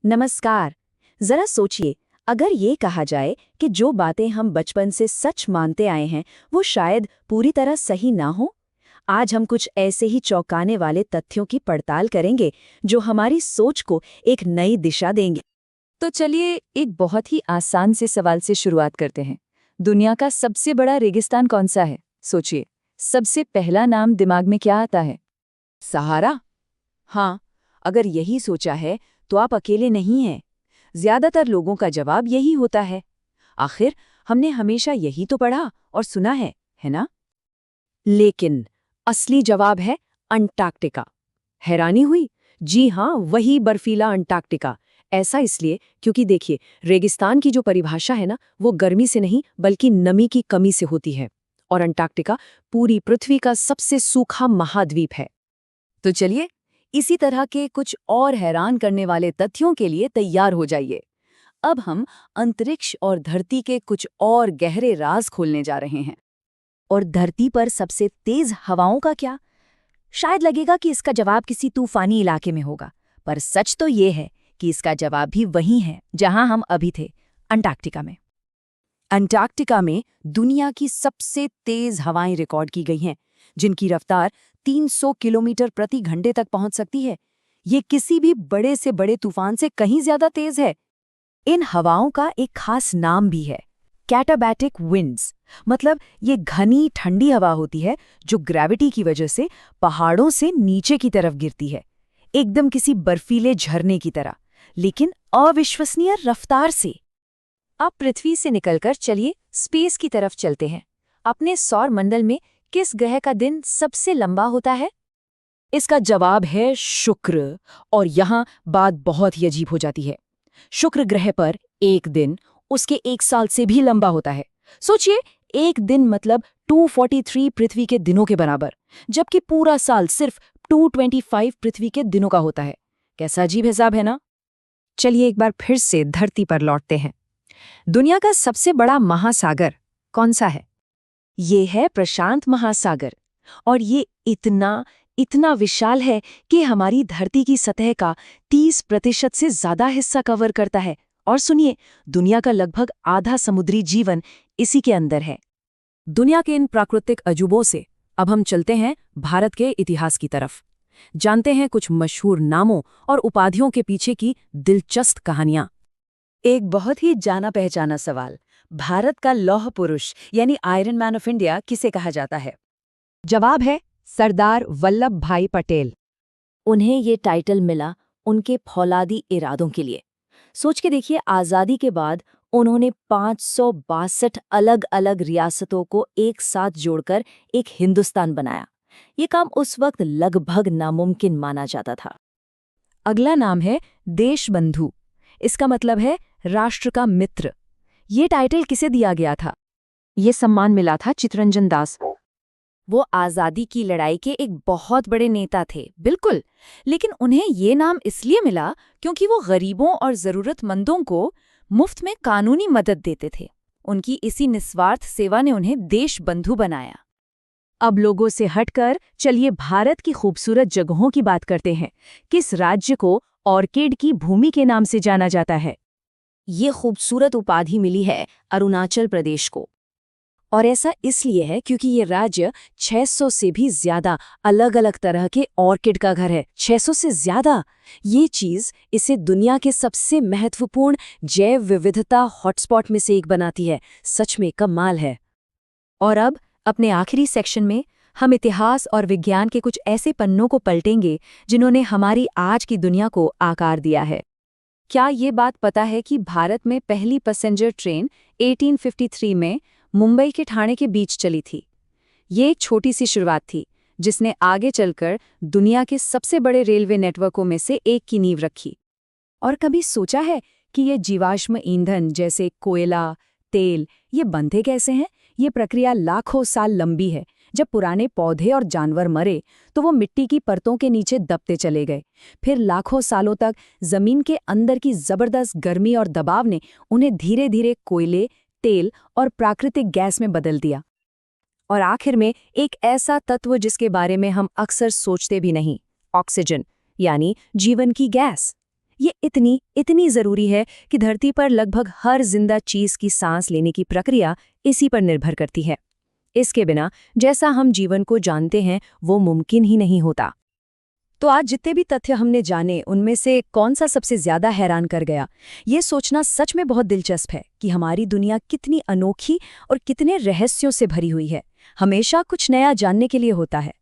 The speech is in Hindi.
नमस्कार। जरा सोचिए, अगर ये कहा जाए कि जो बातें हम बचपन से सच मानते आए हैं वो शायद पूरी तरह सही ना हो। आज हम कुछ ऐसे ही चौंकाने वाले तथ्यों की पड़ताल करेंगे जो हमारी सोच को एक नई दिशा देंगे। तो चलिए एक बहुत ही आसान से सवाल से शुरुआत करते हैं। दुनिया का सबसे बड़ा रेगिस्तान कौन सा है? सोचिए, सबसे पहला नाम दिमाग में क्या आता है? सहारा? हाँ, अगर यही सोचा है तो आप अकेले नहीं हैं। ज्यादातर लोगों का जवाब यही होता है। आखिर हमने हमेशा यही तो पढ़ा और सुना है ना? लेकिन असली जवाब है अंटार्कटिका। हैरानी हुई? जी हाँ, वही बर्फीला अंटार्कटिका। ऐसा इसलिए क्योंकि देखिए, रेगिस्तान की जो परिभाषा है ना, वो गर्मी से नहीं बल्कि नमी की कमी से होती है। और अंटार्कटिका पूरी पृथ्वी का सबसे सूखा महाद्वीप है। तो चलिए इसी तरह के कुछ और हैरान करने वाले तथ्यों के लिए तैयार हो जाइए। अब हम अंतरिक्ष और धरती के कुछ और गहरे राज खोलने जा रहे हैं। और धरती पर सबसे तेज हवाओं का क्या? शायद लगेगा कि इसका जवाब किसी तूफानी इलाके में होगा, पर सच तो ये है कि इसका जवाब भी वहीं है जहां हम अभी थे, अंटार्कटिका में। अंटार्कटिका में दुनिया की सबसे तेज हवाएं रिकॉर्ड की गई हैं, जिनकी रफ्तार 300 किलोमीटर प्रति घंटे तक पहुंच सकती है। ये किसी भी बड़े से बड़े तूफान से कहीं ज्यादा तेज है। इन हवाओं का एक खास नाम भी है, कैटाबैटिक विंड्स। मतलब ये घनी ठंडी हवा होती है जो ग्रेविटी की वजह से पहाड़ों से नीचे की तरफ गिरती है, एकदम किसी बर्फीले झरने की तरह, लेकिन अविश्वसनीय रफ्तार से। अब पृथ्वी से निकलकर चलिए स्पेस की तरफ चलते हैं। अपने सौर मंडल में किस ग्रह का दिन सबसे लंबा होता है? इसका जवाब है शुक्र। और यहाँ बात बहुत ही अजीब हो जाती है। शुक्र ग्रह पर एक दिन उसके एक साल से भी लंबा होता है। सोचिए, एक दिन मतलब 243 पृथ्वी के दिनों के बराबर, जबकि पूरा साल सिर्फ 225 पृथ्वी के दिनों का होता है। कैसा अजीब हिसाब है ना? चलिए एक बार फिर से धरती पर लौटते हैं। दुनिया का सबसे बड़ा महासागर कौन सा है? ये है प्रशांत महासागर। और ये इतना विशाल है कि हमारी धरती की सतह का 30% से ज्यादा हिस्सा कवर करता है। और सुनिए, दुनिया का लगभग आधा समुद्री जीवन इसी के अंदर है। दुनिया के इन प्राकृतिक अजूबों से अब हम चलते हैं भारत के इतिहास की तरफ। जानते हैं कुछ मशहूर नामों और उपाधियों के पीछे की दिलचस्प कहानियां। एक बहुत ही जाना पहचाना सवाल, भारत का लौह पुरुष यानी आयरन मैन ऑफ इंडिया किसे कहा जाता है? जवाब है सरदार वल्लभ भाई पटेल। उन्हें ये टाइटल मिला उनके फौलादी इरादों के लिए। सोच के देखिए, आज़ादी के बाद उन्होंने 562 अलग अलग रियासतों को एक साथ जोड़कर एक हिंदुस्तान बनाया। ये काम उस वक्त लगभग नामुमकिन माना जाता था। अगला नाम है देशबंधु। इसका मतलब है राष्ट्र का मित्र। ये टाइटल किसे दिया गया था? ये सम्मान मिला था चित्तरंजन दास। वो आज़ादी की लड़ाई के एक बहुत बड़े नेता थे, बिल्कुल। लेकिन उन्हें ये नाम इसलिए मिला क्योंकि वो गरीबों और ज़रूरतमंदों को मुफ्त में कानूनी मदद देते थे। उनकी इसी निस्वार्थ सेवा ने उन्हें देशबंधु बनाया। अब लोगों से हटकर चलिए भारत की खूबसूरत जगहों की बात करते हैं। किस राज्य को ऑर्किड की भूमि के नाम से जाना जाता है? ये खूबसूरत उपाधि मिली है अरुणाचल प्रदेश को। और ऐसा इसलिए है क्योंकि ये राज्य 600 से भी ज्यादा अलग अलग तरह के ऑर्किड का घर है। 600 से ज्यादा! ये चीज इसे दुनिया के सबसे महत्वपूर्ण जैव विविधता हॉटस्पॉट में से एक बनाती है। सच में कमाल है। और अब अपने आखिरी सेक्शन में हम इतिहास और विज्ञान के कुछ ऐसे पन्नों को पलटेंगे जिन्होंने हमारी आज की दुनिया को आकार दिया है। क्या ये बात पता है कि भारत में पहली पैसेंजर ट्रेन 1853 में मुंबई के ठाणे के बीच चली थी? ये एक छोटी सी शुरुआत थी जिसने आगे चलकर दुनिया के सबसे बड़े रेलवे नेटवर्कों में से एक की नींव रखी। और कभी सोचा है कि ये जीवाश्म ईंधन जैसे कोयला, तेल, ये बनते कैसे हैं? ये प्रक्रिया लाखों साल लंबी है। जब पुराने पौधे और जानवर मरे तो वो मिट्टी की परतों के नीचे दबते चले गए। फिर लाखों सालों तक जमीन के अंदर की जबरदस्त गर्मी और दबाव ने उन्हें धीरे धीरे कोयले, तेल और प्राकृतिक गैस में बदल दिया। और आखिर में एक ऐसा तत्व जिसके बारे में हम अक्सर सोचते भी नहीं, ऑक्सीजन, यानी जीवन की गैस। ये इतनी ज़रूरी है कि धरती पर लगभग हर जिंदा चीज़ की सांस लेने की प्रक्रिया इसी पर निर्भर करती है। इसके बिना जैसा हम जीवन को जानते हैं वो मुमकिन ही नहीं होता। तो आज जितने भी तथ्य हमने जाने उनमें से कौन सा सबसे ज्यादा हैरान कर गया, ये सोचना सच में बहुत दिलचस्प है कि हमारी दुनिया कितनी अनोखी और कितने रहस्यों से भरी हुई है। हमेशा कुछ नया जानने के लिए होता है।